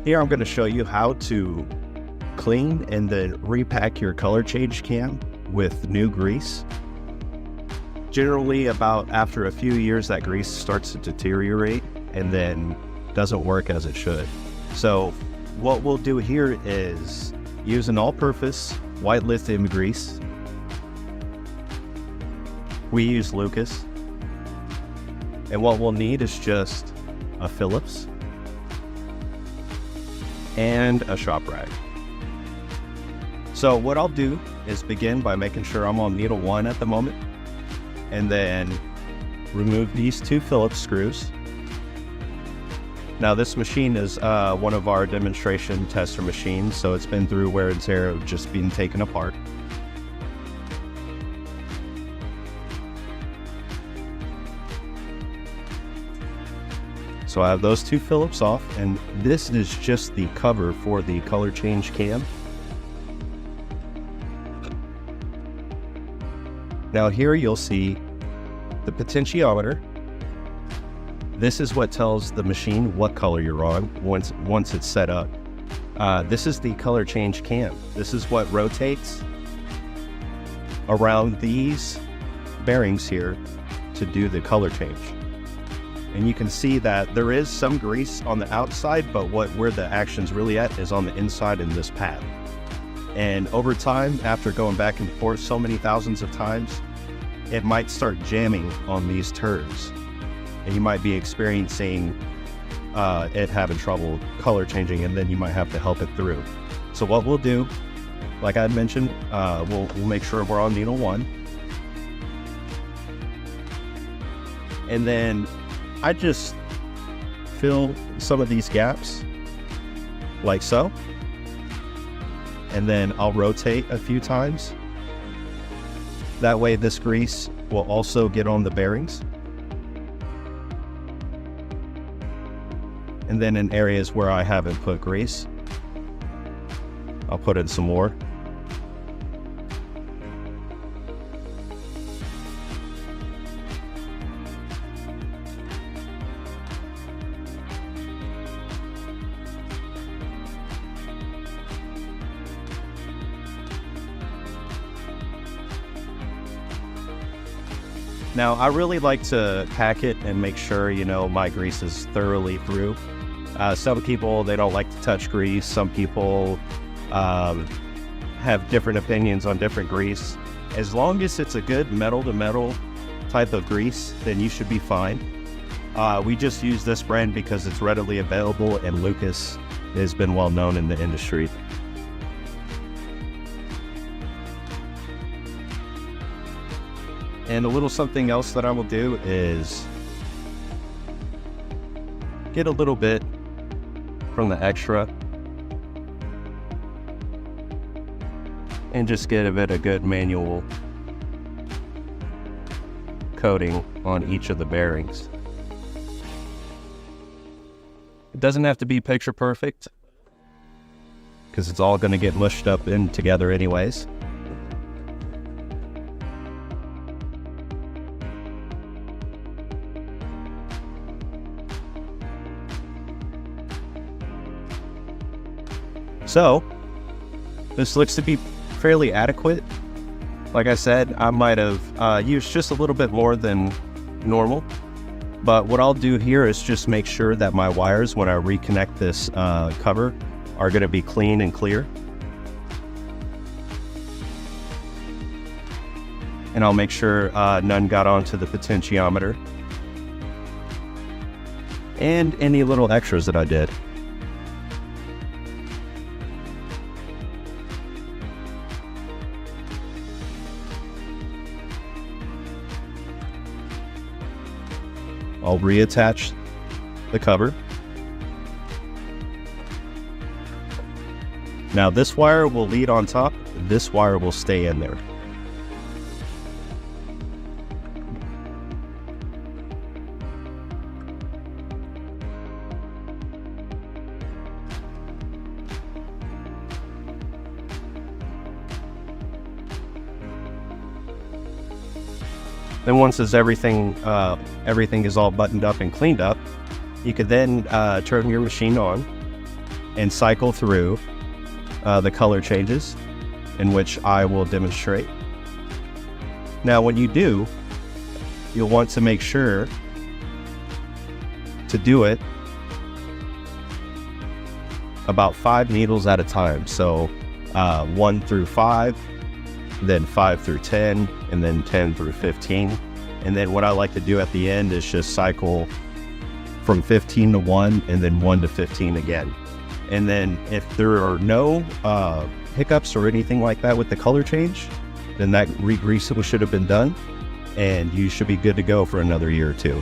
Here I'm going to show you how to clean and then repack your color change cam with new grease. Generally, about after a few years, that grease starts to deteriorate and then doesn't work as it should. So what we'll do here is use an all-purpose white lithium grease. We use Lucas. And what we'll need is just a Phillips and a shop rag. So what I'll do is begin by making sure I'm on needle 1 at the moment, and then remove these 2 Phillips screws. Now this machine is one of our demonstration tester machines, so it's been through wear and tear of just being taken apart. So I have those 2 Phillips off, and this is just the cover for the color change cam. Now here you'll see the potentiometer. This is what tells the machine what color you're on once it's set up. This is the color change cam. This is what rotates around these bearings here to do the color change. And you can see that there is some grease on the outside, but where the action's really at is on the inside in this pad. And over time, after going back and forth so many thousands of times, it might start jamming on these turns. And you might be experiencing it having trouble color changing, and then you might have to help it through. So what we'll do, like I mentioned, we'll make sure we're on needle 1. And then I just fill some of these gaps like so. And then I'll rotate a few times. That way this grease will also get on the bearings. And then in areas where I haven't put grease, I'll put in some more. Now, I really like to pack it and make sure, my grease is thoroughly through. Some people, they don't like to touch grease. Some people have different opinions on different grease. As long as it's a good metal-to-metal type of grease, then you should be fine. We just use this brand because it's readily available, and Lucas has been well known in the industry. And a little something else that I will do is get a little bit from the extra and just give it a good manual coating on each of the bearings. It doesn't have to be picture perfect because it's all going to get mushed up in together anyways. So, this looks to be fairly adequate. Like I said, I might have used just a little bit more than normal. But what I'll do here is just make sure that my wires, when I reconnect this cover, are going to be clean and clear. And I'll make sure none got onto the potentiometer. And any little extras that I did. I'll reattach the cover. Now this wire will lead on top, this wire will stay in there. Then once everything is all buttoned up and cleaned up, you could then turn your machine on and cycle through the color changes, in which I will demonstrate. Now, when you do, you'll want to make sure to do it about 5 needles at a time. So 1 through 5, then 5 through 10, and then 10 through 15. And then what I like to do at the end is just cycle from 15 to 1, and then 1 to 15 again. And then if there are no hiccups or anything like that with the color change, then that re-greasing should have been done, and you should be good to go for another year or 2.